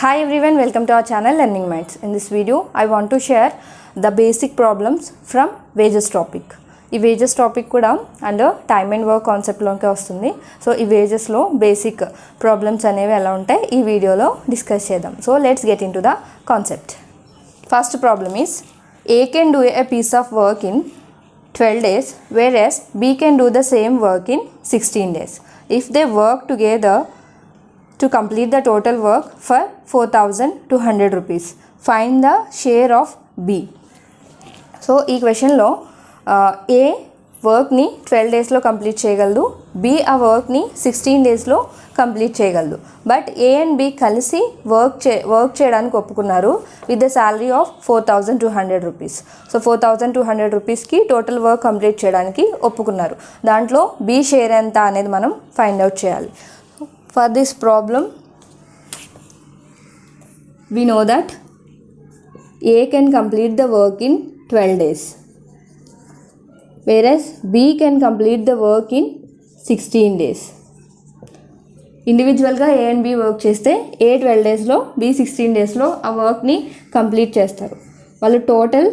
Hi everyone, welcome to our channel Learning Minds. In this video, I want to share the basic problems from wages topic. ఈ wages topic కూడా under time and work కాన్సెప్ట్లోకి వస్తుంది. So ఈ వేజెస్లో basic problems అనేవి ఎలా ఉంటాయి ఈ వీడియోలో discuss చేద్దాం. So let's get in to the concept. First problem is A can do a piece of work in 12 days whereas B can do the same work in 16 days. If they work together to complete the total work for 4,200 rupees. Find the share of B. So ఈ క్వశ్చన్లో A వర్క్ని 12 డేస్లో complete చేయగలదు, B ఆ వర్క్ని 16 డేస్లో complete చేయగలదు. But A and B కలిసి వర్క్ చేయడానికి ఒప్పుకున్నారు with the salary of 4,200 rupees. So 4,200 రూపీస్కి టోటల్ వర్క్ కంప్లీట్ చేయడానికి ఒప్పుకున్నారు. దాంట్లో B షేర్ ఎంత అనేది మనం ఫైండ్ అవుట్ చేయాలి. For this problem, we know that A can complete the work in 12 days, whereas B can complete the work in 16 days. ఇండివిజువల్గా A and B work చేస్తే A 12 డేస్లో B 16 డేస్లో ఆ వర్క్ని కంప్లీట్ చేస్తారు. వాళ్ళు టోటల్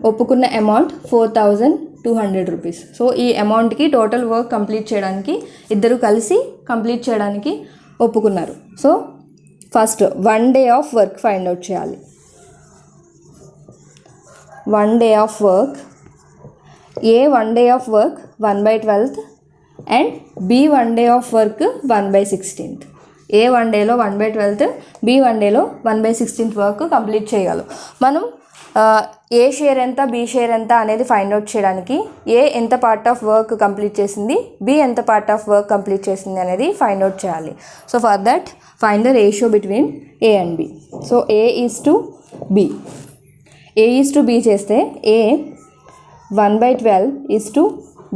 ఒప్పుకున్న అమౌంట్ 4,200 రూపీస్. సో ఈ అమౌంట్కి టోటల్ వర్క్ కంప్లీట్ చేయడానికి ఇద్దరు కలిసి కంప్లీట్ చేయడానికి ఒప్పుకున్నారు. So first 1 day of work find out చేయాలి. 1 day of work, A 1 day of work 1/12 and B 1 day of work 1/16. A 1 డేలో 1/12, B 1 డేలో 1/16 వర్క్ కంప్లీట్ చేయగలం. మనం ఏ షేర్ ఎంత బి షేర్ ఎంత అనేది ఫైండ్ అవుట్ చేయడానికి ఏ ఎంత పార్ట్ ఆఫ్ వర్క్ కంప్లీట్ చేసింది, బి ఎంత పార్ట్ ఆఫ్ వర్క్ కంప్లీట్ చేసింది అనేది ఫైండ్ అవుట్ చేయాలి. So for that find the ratio between A and B. So A is to B. A is to B చేస్తే A 1/12 is to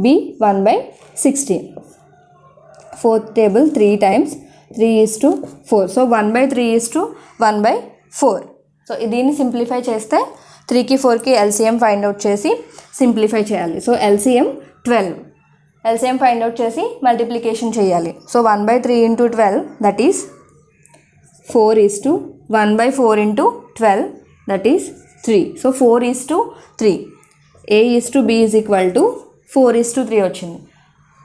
B 1/16. Fourth table 3 times 3 is to 4. So 1/3 is to 1/4. So దీన్ని simplify చేస్తే 3కి 4కి LCM find out చేసి simplify చేయాలి. So LCM 12. LCM find out చేసి multiplication చేయాలి. So 1/3 into 12 that is 4 is to 1/4 into 12 that is 3. So 4 is to 3. A is to B is equal to 4 is to 3 వచ్చింది.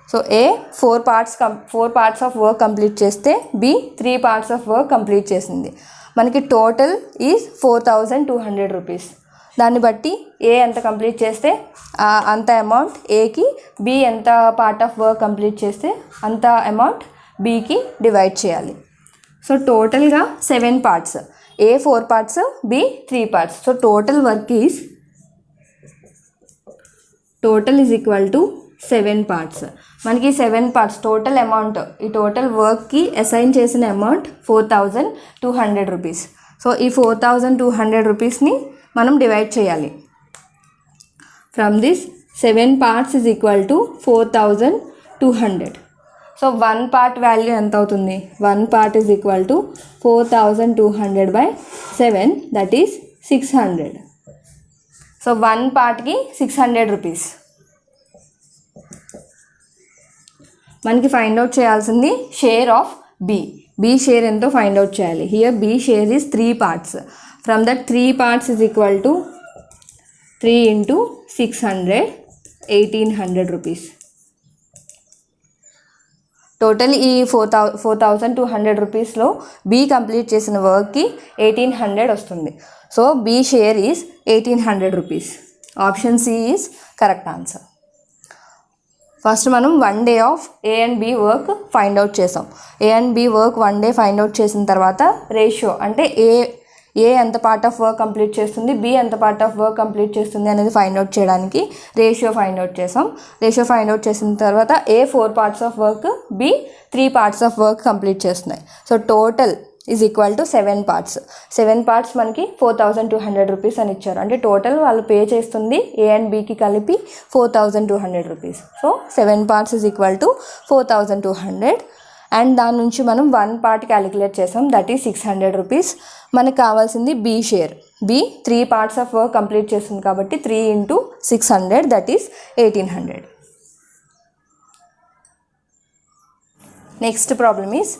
So A 4 parts of work complete చేస్తే B 3 parts of work complete చేసింది. మనకి total is 4,200 rupees. దాన్ని బట్టి ఏ ఎంత complete చేస్తే అంత amount ఏకి, బి ఎంత పార్ట్ ఆఫ్ వర్క్ కంప్లీట్ చేస్తే అంత అమౌంట్ బికి డివైడ్ చేయాలి. సో టోటల్గా 7 parts, A 4 parts, B 3 parts. So total is equal to 7 parts. మనకి 7 parts టోటల్ అమౌంట్, ఈ టోటల్ వర్క్కి అసైన్ చేసిన అమౌంట్ 4,200 రూపీస్. సో ఈ 4,200 రూపీస్ని మనం డివైడ్ చేయాలి. From this 7 parts is equal to 4,200. So 1 part value ఎంత అవుతుంది? 1 part is equal to 4,200/7 that is 600. So 1 partకి 600 rupees. మనకి ఫైండ్ అవుట్ చేయాల్సింది share of B. B share ఎంతో ఫైండ్ అవుట్ చేయాలి. Here B share is 3 parts. From that 3 parts is equal to 3 into 600, 1,800 rupees. Total ఈ 4,200 రూపీస్లో B complete చేసిన వర్క్కి 1,800 వస్తుంది. So B share is 1,800 rupees. Option C is correct answer. First మనం 1 day of A and B work find out చేసాం. A and B work 1 day find out చేసిన తర్వాత ratio అంటే ఏ ఎంత పార్ట్ ఆఫ్ వర్క్ కంప్లీట్ చేస్తుంది, B ఎంత part of work complete చేస్తుంది అనేది ఫైండ్ అవుట్ చేయడానికి రేషియో ఫైండ్ అవుట్ చేసాం. రేషియో ఫైండ్ అవుట్ చేసిన తర్వాత A 4 parts of work, B 3 parts of work complete చేస్తున్నాయి. So total is equal to 7 parts. 7 parts మనకి 4,200 రూపీస్ అని ఇచ్చారు. అంటే టోటల్ వాళ్ళు పే చేస్తుంది ఏ అండ్ బికి కలిపి 4,200 rupees. So 7 parts is equal to 4,200 and దాని నుంచి మనం 1 part క్యాలిక్యులేట్ చేసాం దట్ ఈస్ 600 రూపీస్. మనకు కావాల్సింది B share. B 3 parts of work complete చేస్తుంది కాబట్టి 3 into 600 that is 1,800. Next problem is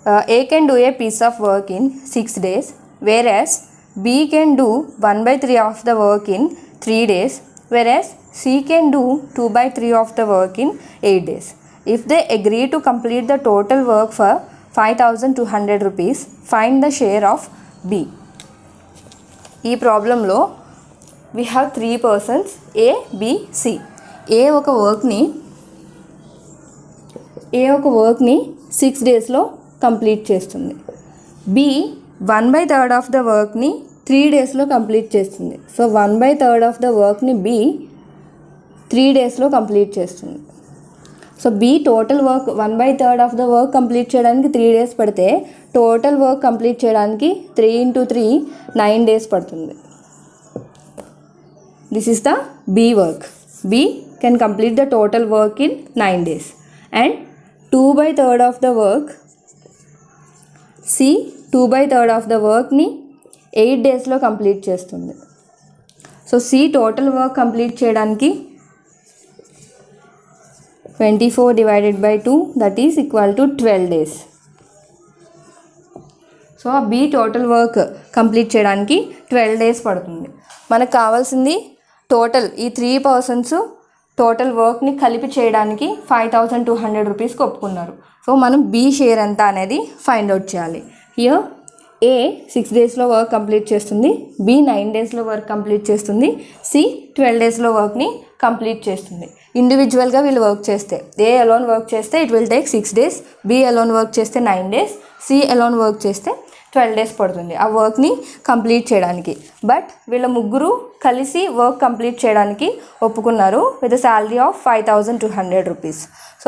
A can do a piece of work in 6 days, whereas B can do 1/3 of the work in 3 days, whereas C can do 2/3 of the work in 8 days. If they agree to complete the total work for 5,200 rupees, find the share of B. ఈ ప్రాబ్లంలో we have 3 persons A, B, C. A ఒక వర్క్ని 6 డేస్లో complete చేస్తుంది. B 1/3 of the వర్క్ని 3 డేస్లో complete చేస్తుంది. So 1/3 of the వర్క్ని బి 3 డేస్లో కంప్లీట్ చేస్తుంది. So B total work 1/3 of the work complete చేయడానికి 3 డేస్ పడితే టోటల్ వర్క్ కంప్లీట్ చేయడానికి 3 × 3 9 డేస్ పడుతుంది. This is the B work. B can complete the total work in 9 days and 2/3 of the work C 2/3 of the వర్క్ని 8 డేస్లో complete చేస్తుంది. So C total work complete చేయడానికి 24/2 that is equal to 12 days. So ఆ B total work complete చేయడానికి 12 days పడుతుంది. మనకు కావాల్సింది total ఈ 3 persons టోటల్ వర్క్ని కలిపి చేయడానికి 5,200 రూపీస్కి ఒప్పుకున్నారు. సో మనం బి షేర్ ఎంత అనేది ఫైండ్ అవుట్ చేయాలి. హియర్ ఏ 6 డేస్లో వర్క్ కంప్లీట్ చేస్తుంది, బి 9 డేస్లో వర్క్ కంప్లీట్ చేస్తుంది, సి 12 డేస్లో వర్క్ని కంప్లీట్ చేస్తుంది. ఇండివిజువల్గా వీళ్ళు వర్క్ చేస్తే ఏ అలోన్ వర్క్ చేస్తే it will take 6 days, B alone work చేస్తే 9 days, సి అలోన్ వర్క్ చేస్తే 12 days పడుతుంది ఆ వర్క్ని కంప్లీట్ చేయడానికి. బట్ వీళ్ళ ముగ్గురు కలిసి వర్క్ కంప్లీట్ చేయడానికి ఒప్పుకున్నారు with salary of 5,200 rupees. So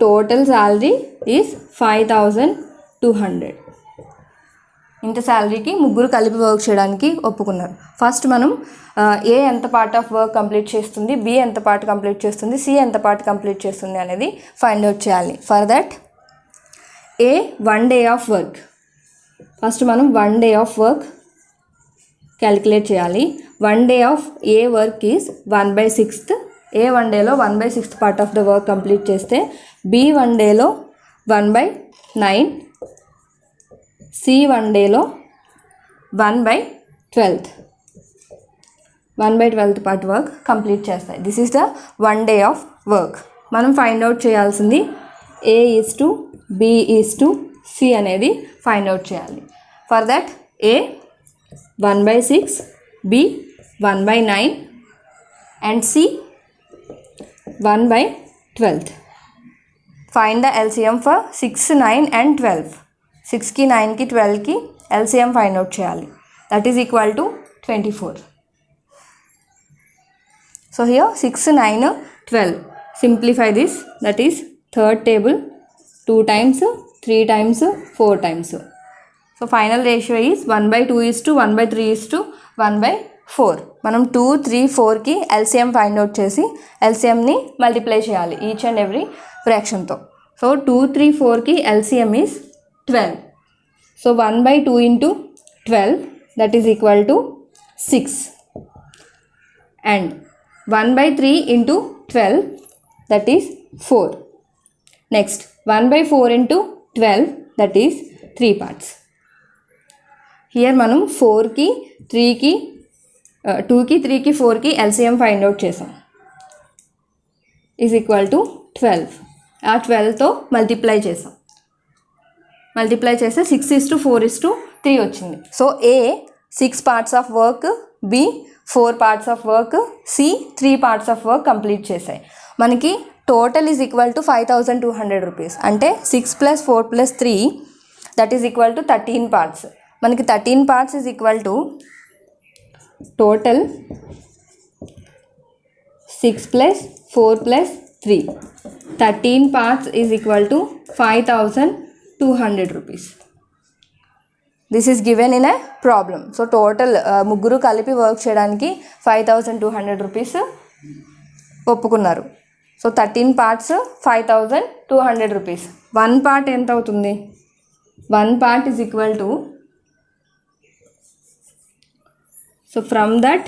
total salary is 5,200. ఇంత శాలరీకి ముగ్గురు కలిపి వర్క్ చేయడానికి ఒప్పుకున్నారు. ఫస్ట్ మనం ఏ ఎంత పార్ట్ ఆఫ్ వర్క్ కంప్లీట్ చేస్తుంది, బి ఎంత పార్ట్ కంప్లీట్ చేస్తుంది, సి ఎంత పార్ట్ కంప్లీట్ చేస్తుంది అనేది ఫైండ్ అవుట్ చేయాలి. For that A 1 day of work, first మనం 1 day ఆఫ్ వర్క్ క్యాలిక్యులేట్ చేయాలి. 1 day of A work is 1/6. A 1 dayలో 1/6 part of the work complete చేస్తే బి 1 dayలో 1/9, సి 1 dayలో 1/12 పార్ట్ వర్క్ కంప్లీట్ చేస్తాయి. This is the 1 day of work. మనం find out చేయాల్సింది A is to B is to C అనేది find out చేయాలి. For that A 1/6, B 1/9 and C 1/12. Find the LCM for 6, 9 and 12. 6కి 9కి 12కి LCM find out చేయాలి. That is equal to 24. So here 6, 9, 12. Simplify this, that is third table 2 times, 3 times, 4 times. So final ratio is 1/2 = 1/3 = 1/4. మనం 2, 3, 4కి LCM find out చేసి LCMని multiply చేయాలి each and every ఫ్రాక్షన్తో. So 2, 3, 4కి LCM is 12. So 1/2 × 12 that is equal to 6 and 1/3 × 12 that is 4. Next 1/4 × 12 that is 3 parts. Here మనం 4కి 3కి 2కి 3కి 4కి LCM ఫైండ్ అవుట్ చేసాం ఈజ్ ఈక్వల్ టు 12. ఆ 12తో మల్టిప్లై చేసాం. మల్టిప్లై చేస్తే 6:4:3 వచ్చింది. So A 6 parts of work, B 4 parts of work, C 3 parts of work complete చేశాయి. మనకి total is equal to 5,200 rupees. అంటే 6 + 4 + 3 that is equal to 13 parts. మనకి 13 parts is equal to total 6 + 4 + 3. 13 parts is equal to 5,200 rupees. This is given in a problem. So total ముగ్గురు కలిపి work చేయడానికి 5,200 rupees ఒప్పుకున్నారు. So 13 parts 5,200 rupees. 1 part ఎంత అవుతుంది? 1 part is equal to, so from that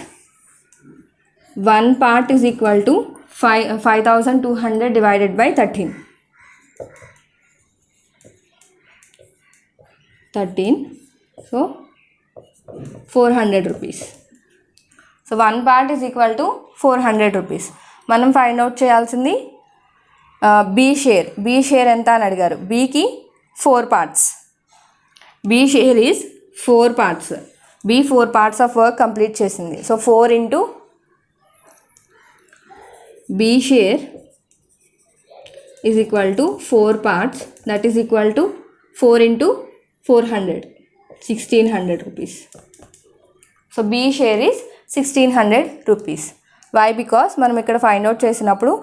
1 part is equal to 5,200 / 13. 13, so 400 rupees. So 1 part is equal to 400 rupees. మనం find out చేయాల్సింది B share ఎంత అని అడిగారు. బీకి 4 parts. B share is 4 parts. B 4 parts of work complete చేసింది. So 4 into B share is equal to 4 parts, that is equal to 4 into 400, 1600 rupees. So B share is 1600 rupees. Why? Because మనం ఇక్కడ find out చేసినప్పుడు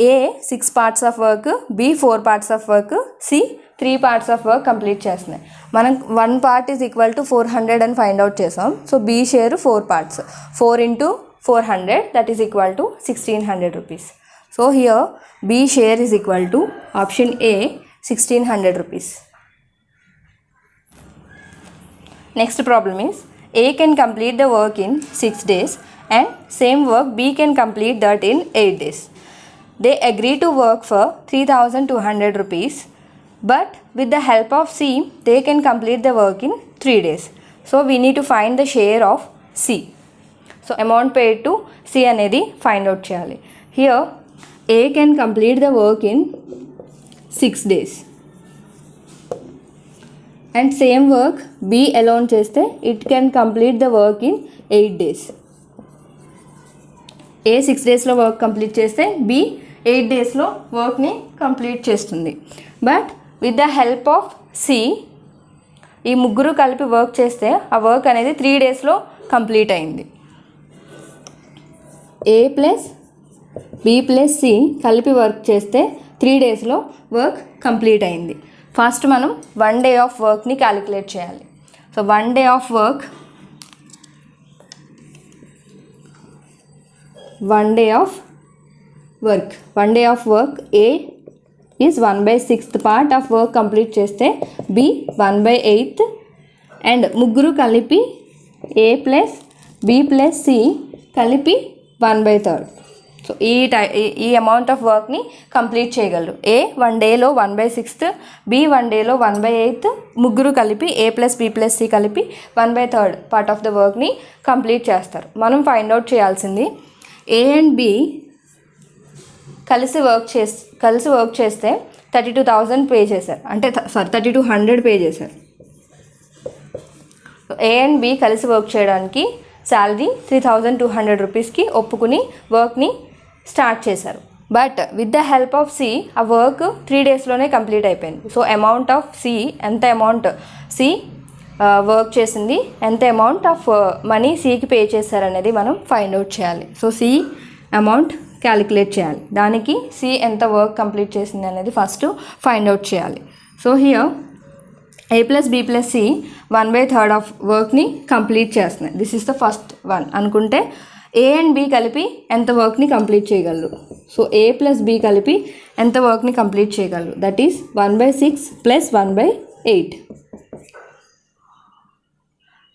A 6 parts of work, B 4 parts of work, C 3 parts of work complete చేస్తున్నాయి. మనం 1 part is equal to 400 అని find out చేసాం. So B share 4 parts, 4 into 400, that is equal to 1600 rupees. So here B share is equal to option A 1600 rupees. Next problem is A can complete the work in 6 days and same work B can complete that in 8 days. They agree to work for 3200 rupees, but with the help of C they can complete the work in 3 days. So we need to find the share of C. So amount paid to C అనేది find out చేయాలి. Here A can complete the work in 6 days. And same work B alone చేస్తే it can complete the work in 8 days. A 6 daysలో work complete చేస్తే B 8 daysలో వర్క్ని complete చేస్తుంది. But with the help of C ఈ ముగ్గురు కలిపి work చేస్తే ఆ వర్క్ అనేది 3 daysలో కంప్లీట్ అయింది. ఏ ప్లస్ బి ప్లస్ సి కలిపి వర్క్ చేస్తే 3 daysలో వర్క్ కంప్లీట్ అయింది. ఫస్ట్ మనం 1 day ఆఫ్ వర్క్ని క్యాలిక్యులేట్ చేయాలి. So 1 day of work, 1 day of work A is 1/6 part of work complete చేస్తే బి 1/8 అండ్ ముగ్గురు కలిపి A plus B plus C కలిపి 1/3. సో ఈ అమౌంట్ ఆఫ్ వర్క్ని కంప్లీట్ చేయగలరు. ఏ 1 dayలో 1/6, బి 1 dayలో 1/8, ముగ్గురు కలిపి A plus B plus C కలిపి 1/3 పార్ట్ ఆఫ్ ద వర్క్ని కంప్లీట్ చేస్తారు. మనం ఫైండ్ అవుట్ చేయాల్సింది ఏ అండ్ బి కలిసి వర్క్ చేస్తే 32,000 పే చేశారు, అంటే 3200 పే చేశారు. ఏ అండ్ బి కలిసి వర్క్ చేయడానికి శాలరీ 3200 రూపీస్కి ఒప్పుకుని వర్క్ని స్టార్ట్ చేశారు. But with the help of C ఆ వర్క్ 3 daysలోనే కంప్లీట్ అయిపోయింది. సో అమౌంట్ ఆఫ్ సి, ఎంత అమౌంట్ సి వర్క్ చేసింది, ఎంత అమౌంట్ ఆఫ్ మనీ సికి పే చేశారనేది మనం ఫైండ్ అవుట్ చేయాలి. సో సి అమౌంట్ క్యాలిక్యులేట్ చేయాలి. దానికి సి ఎంత వర్క్ కంప్లీట్ చేసింది అనేది ఫస్ట్ ఫైండ్ అవుట్ చేయాలి. So here A plus B plus C 1/3 of వర్క్ని కంప్లీట్ చేస్తున్నాయి. This is the first one అనుకుంటే ఏ అండ్ బి కలిపి ఎంత వర్క్ని కంప్లీట్ చేయగలరు. సో ఏ ప్లస్ బి కలిపి ఎంత వర్క్ని కంప్లీట్ చేయగలరు, దట్ ఈస్ 1/6 ప్లస్ 1/8.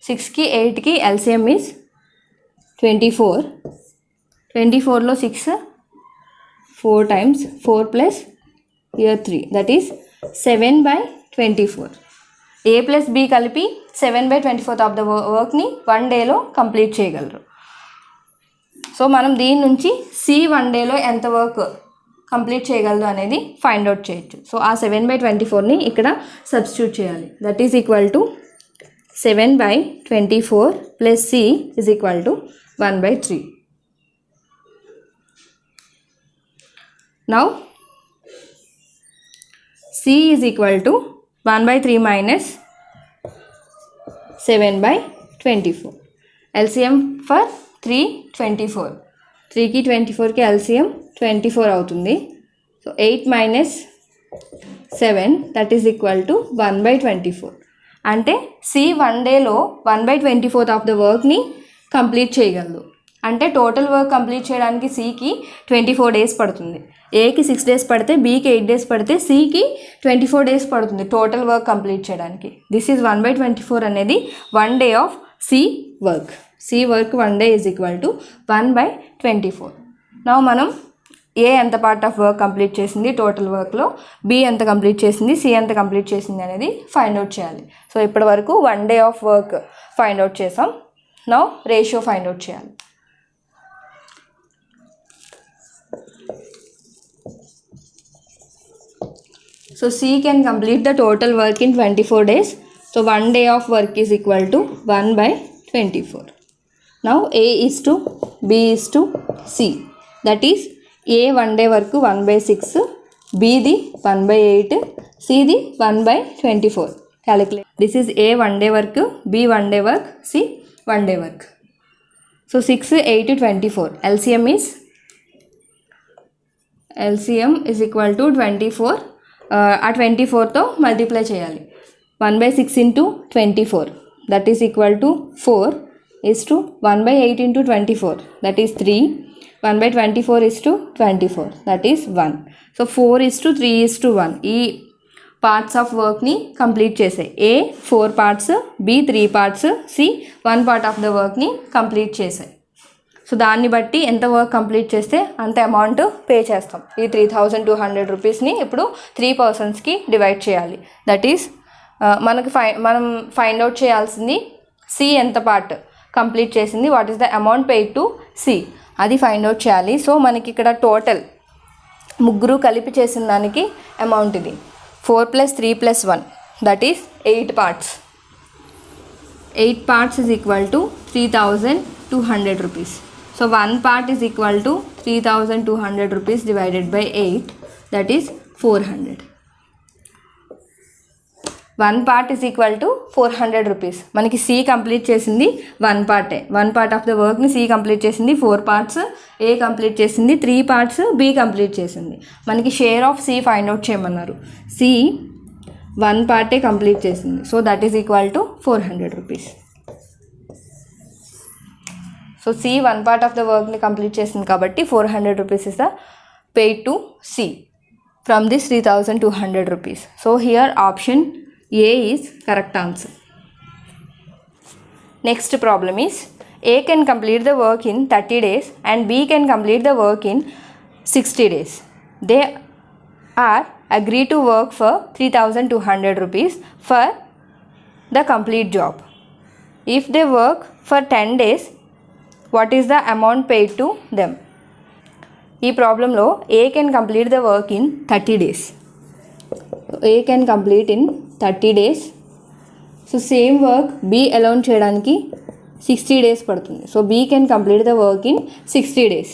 6కి 8కి LCM is 24. 24లో 6 4 times 4 plus here 3, that is 7/24. A plus B కలిపి 7/24 ఆఫ్ ద వర్క్ని 1 dayలో కంప్లీట్ చేయగలరు. సో మనం దీని నుంచి సి 1 dayలో ఎంత వర్క్ కంప్లీట్ చేయగలదు అనేది ఫైండ్ అవుట్ చేయొచ్చు. సో ఆ 7/24ని ఇక్కడ సబ్స్టిట్యూట్ చేయాలి. That is equal to 7/24 plus C is equal to 1/3. Now C is equal to 1/3 minus 7/24. LCM for 3 24. 3కి 24కి LCM 24 అవుతుంది. So 8 minus 7 that is equal to 1/24. అంటే C 1 dayలో 1/24 ఆఫ్ ద వర్క్ని complete చేయగలదు. అంటే టోటల్ వర్క్ కంప్లీట్ చేయడానికి సికి 24 days పడుతుంది. ఏకి 6 days పడితే బీకి 8 days పడితే సికి 24 days పడుతుంది టోటల్ వర్క్ కంప్లీట్ చేయడానికి. దిస్ ఈజ్ 1/24 అనేది 1 day ఆఫ్ C work. C work 1 day is equal to 1/24. నా మనం ఏ ఎంత పార్ట్ ఆఫ్ వర్క్ కంప్లీట్ చేసింది టోటల్ వర్క్లో, బి ఎంత కంప్లీట్ చేసింది, సి ఎంత కంప్లీట్ చేసింది అనేది ఫైండ్ అవుట్ చేయాలి. సో ఇప్పటి వరకు 1 day of work find out చేసాం. నౌ రేషియో ఫైండ్ అవుట్ చేయాలి. So C can complete the total work in 24 days. So 1 day of work is equal to 1 by 24. Now A is to B is to C. That is A 1 day work 1 by 6, B the 1 by 8, C the 1 by 24. Calculate. This is A 1 day work, B 1 day work, C 1 day work. So 6, 8, 24. LCM is equal to 24. ఆ 24తో multiply చేయాలి. 1 by 6 into 24 that is equal to 4 is to 1 by 8 into 24 that is 3. 1 by 24 is to 24 that is 1. So 4 is to 3 is to 1. ఈ parts of వర్క్ని complete చేసాయి. A 4 parts, B 3 parts, C 1 part of the వర్క్ని complete చేసాయి. So దాన్ని బట్టి ఎంత work complete చేస్తే అంత అమౌంట్ పే చేస్తాం. ఈ 3200 రూపీస్ని ఇప్పుడు 3 personsకి డివైడ్ చేయాలి. దట్ ఈస్ మనం ఫైండ్ అవుట్ చేయాల్సింది సి ఎంత పార్ట్ కంప్లీట్ చేసింది, what is the amount paid to C, అది ఫైండ్ అవుట్ చేయాలి. సో మనకి ఇక్కడ టోటల్ ముగ్గురు కలిపి చేసిన దానికి అమౌంట్ ఇది 4 + 3 + 1 that is 8 parts. 8 parts is equal to 3200 rupees. So 1 part is equal to 3200 rupees divided by 8 that is 400. 1 part is equal to 400 rupees. మనకి సి కంప్లీట్ చేసింది 1 పార్టే. 1 part ఆఫ్ ద వర్క్ని సి కంప్లీట్ చేసింది. 4 parts ఏ complete చేసింది, 3 parts B complete చేసింది. మనకి share of C find out చేయమన్నారు. C 1 పార్టే complete చేసింది. So that is equal to 400 rupees. So C 1 part of the వర్క్ని కంప్లీట్ చేసింది కాబట్టి 400 rupees is the paid to C from this 3200 rupees. So here option A is correct answer. Next problem is A can complete the work in 30 days and B can complete the work in 60 days. They are agreed to work for 3200 rupees for the complete job. If they work for 10 days, what is the amount paid to them? ఈ ప్రాబ్లంలో A can complete the work in 30 days. A can complete in 30 days. So same work B alone చేయడానికి 60 days పడుతుంది. So B can complete the work in 60 days.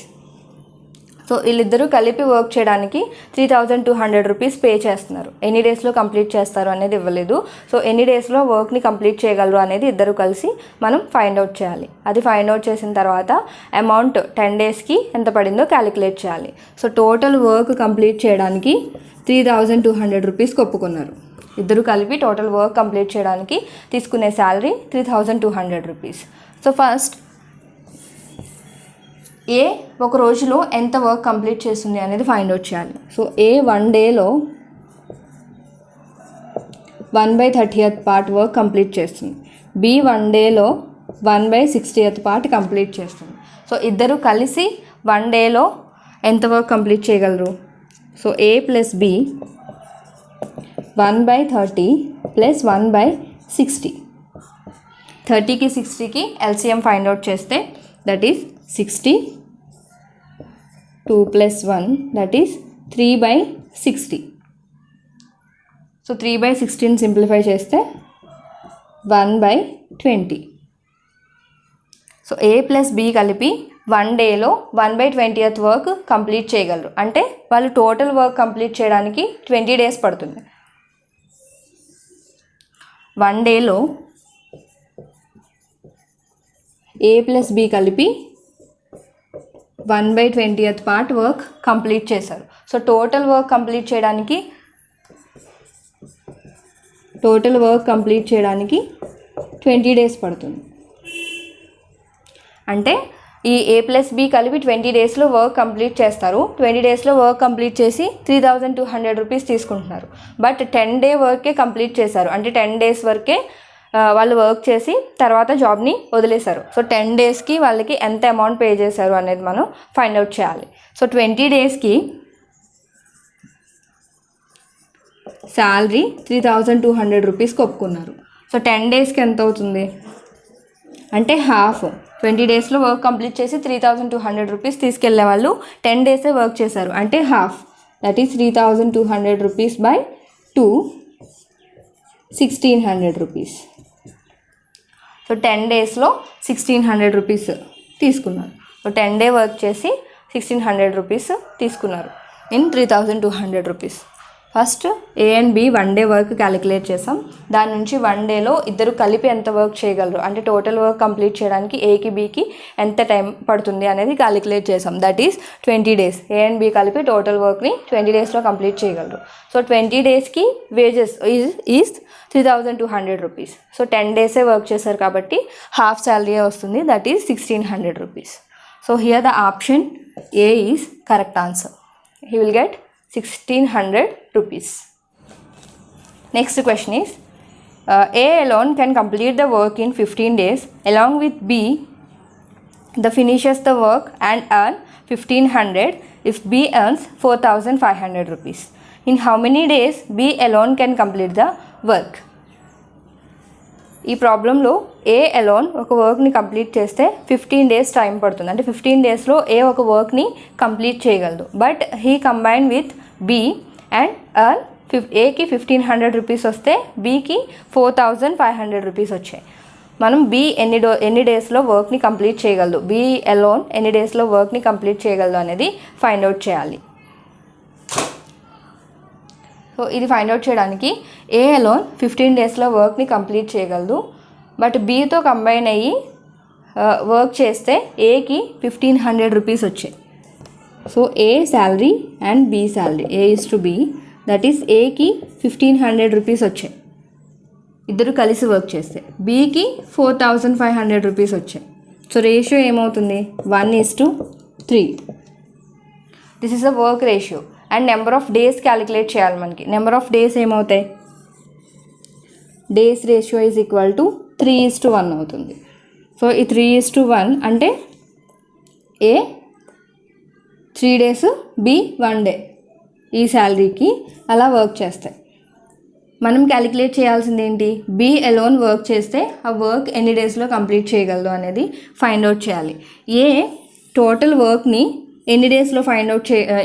So వీళ్ళిద్దరూ కలిపి work చేయడానికి 3200 rupees pay చేస్తున్నారు. ఎన్ని డేస్లో కంప్లీట్ చేస్తారు అనేది ఇవ్వలేదు. సో ఎన్ని డేస్లో వర్క్ని కంప్లీట్ చేయగలరు అనేది ఇద్దరు కలిసి మనం ఫైండ్ అవుట్ చేయాలి. అది ఫైండ్ అవుట్ చేసిన తర్వాత అమౌంట్ 10 daysకి ఎంత పడిందో క్యాలిక్యులేట్ చేయాలి. సో టోటల్ వర్క్ కంప్లీట్ చేయడానికి 3200 రూపీస్కి ఒప్పుకున్నారు. ఇద్దరు కలిపి టోటల్ వర్క్ కంప్లీట్ చేయడానికి తీసుకునే salary 3200 rupees. So first A ఒక రోజులో ఎంత వర్క్ కంప్లీట్ చేస్తుంది అనేది ఫైండ్ అవుట్ చేయాలి. సో ఏ 1 dayలో 1/30th part వర్క్ కంప్లీట్ చేస్తుంది. బి 1 dayలో 1/60th part కంప్లీట్ చేస్తుంది. సో ఇద్దరు కలిసి 1 dayలో ఎంత వర్క్ కంప్లీట్ చేయగలరు? So A plus B 1/30 + 1/60. 30కి 60కి LCM ఫైండ్ అవుట్ చేస్తే that is 60. 2 + 1 that is 3/60. So 3/16 simplify చేస్తే 1/20. సో ఏ ప్లస్ బి కలిపి 1 dayలో 1/20th వర్క్ కంప్లీట్ చేయగలరు. అంటే వాళ్ళు టోటల్ వర్క్ కంప్లీట్ చేయడానికి 20 days పడుతుంది. 1 dayలో ఏ ప్లస్ బి కలిపి 1/20th part వర్క్ కంప్లీట్ చేశారు. సో టోటల్ వర్క్ కంప్లీట్ చేయడానికి 20 days పడుతుంది. అంటే ఈ ఏ ప్లస్ బి కలిపి 20 daysలో వర్క్ కంప్లీట్ చేస్తారు. 20 daysలో వర్క్ కంప్లీట్ చేసి 3200 రూపీస్ తీసుకుంటున్నారు. బట్ 10 day వర్కే కంప్లీట్ చేశారు. అంటే 10 days వరకే వాళ్ళు వర్క్ చేసి తర్వాత జాబ్ని వదిలేశారు. సో 10 డేస్కి వాళ్ళకి ఎంత అమౌంట్ పే చేశారు అనేది మనం ఫైండ్ అవుట్ చేయాలి. సో 20 డేస్కి శాలరీ 3200 రూపీస్కి ఒప్పుకున్నారు. సో 10 డేస్కి ఎంత అవుతుంది అంటే హాఫ్. 20 డేస్లో వర్క్ కంప్లీట్ చేసి 3200 రూపీస్ తీసుకెళ్లే వాళ్ళు 10 డేసే వర్క్ చేశారు అంటే half. That is 3200 rupees by 2, 1600 rupees. So 10 డేస్లో 1600 రూపీస్ తీసుకున్నారు. సో 10 డే వర్క్ చేసి 1600 రూపీస్ తీసుకున్నారు in 3200 rupees. First A and B 1 day work calculate చేసాం. దాని నుంచి 1 డేలో ఇద్దరు కలిపి ఎంత వర్క్ చేయగలరు అంటే టోటల్ వర్క్ కంప్లీట్ చేయడానికి ఏకి బీకి ఎంత టైం పడుతుంది అనేది క్యాలిక్యులేట్ చేసాం. That is 20 days. A and B కలిపి టోటల్ వర్క్ని 20 డేస్లో కంప్లీట్ చేయగలరు. సో 20 డేస్కి వేజెస్ ఈజ్ 3200 రూపీస్. సో 10 డేసే వర్క్ చేశారు కాబట్టి హాఫ్ శాలరీ వస్తుంది. That is 1600 rupees. So here the option A is correct answer. He will get 1600 rupees. Next question is A alone can complete the work in 15 days along with B. The finishes the work and earn 1500 if B earns 4500 rupees. In how many days B alone can complete the work? ఈ ప్రాబ్లంలో ఏ alone ఒక వర్క్ని complete చేస్తే 15 days time పడుతుంది. అంటే 15 డేస్లో ఏ ఒక వర్క్ని కంప్లీట్ చేయగలదు. But he combine with B and earn ఏకి 1500 రూపీస్ వస్తే బీకి 4500 రూపీస్ వచ్చాయి. మనం బి ఎన్ని డేస్లో వర్క్ని కంప్లీట్ చేయగలదు, బి అలోన్ ఎన్ని డేస్లో వర్క్ని కంప్లీట్ చేయగలదు అనేది ఫైండ్ అవుట్ చేయాలి. సో ఇది ఫైండ్ అవుట్ చేయడానికి ఏ అలోన్ 15 డేస్లో వర్క్ని కంప్లీట్ చేయగలదు. బట్ బీతో కంబైన్ అయ్యి వర్క్ చేస్తే ఏకి 1500 రూపీస్ వచ్చాయి. So A salary and B salary, A is to B, that is ఏకి 1500 రూపీస్ వచ్చాయి ఇద్దరు కలిసి వర్క్ చేస్తే. బీకి 4500 రూపీస్ వచ్చాయి. సో రేషియో ఏమవుతుంది 1:3. This is a work ratio. And number of days calculate చేయాలి మనకి. నెంబర్ ఆఫ్ డేస్ ఏమవుతాయి, days ratio is equal to 3:1 అవుతుంది. సో ఈ 3:1 అంటే ఏ 3 డేస్, బి 1 డే ఈ శాలరీకి అలా వర్క్ చేస్తాయి. మనం క్యాలిక్యులేట్ చేయాల్సింది ఏంటి, బి అలోన్ వర్క్ చేస్తే ఆ వర్క్ ఎన్ని డేస్లో కంప్లీట్ చేయగలదు అనేది ఫైండ్ అవుట్ చేయాలి. ఏ టోటల్ వర్క్ని ఎన్ని డేస్లో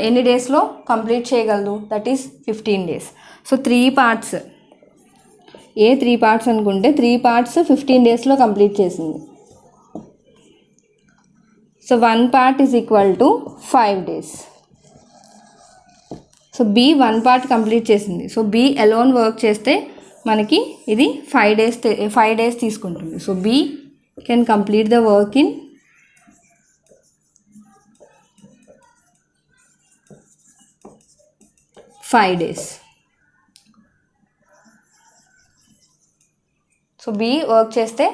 ఎన్ని డేస్లో కంప్లీట్ చేయగలదు, that is 15 days. So 3 parts, A 3 parts అనుకుంటే 3 పార్ట్స్ 15 డేస్లో కంప్లీట్ చేసింది. So 1 part is equal to 5 days. So B 1 part complete చేసింది. సో బి అలోన్ వర్క్ చేస్తే మనకి ఇది 5 డేస్ తీసుకుంటుంది. So B can complete the work in 5 days. So B work చేస్తే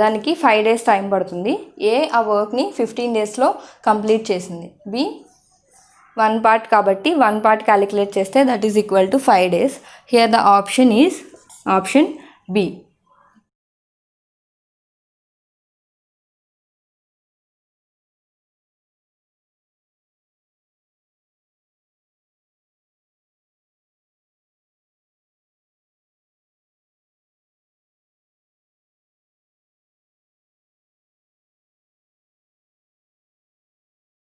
దానికి 5 డేస్ టైం పడుతుంది. ఏ ఆ వర్క్ని 15 డేస్లో కంప్లీట్ చేసింది. బి 1 పార్ట్ కాబట్టి 1 పార్ట్ క్యాలిక్యులేట్ చేస్తే that is equal to 5 days. Here the option is option B.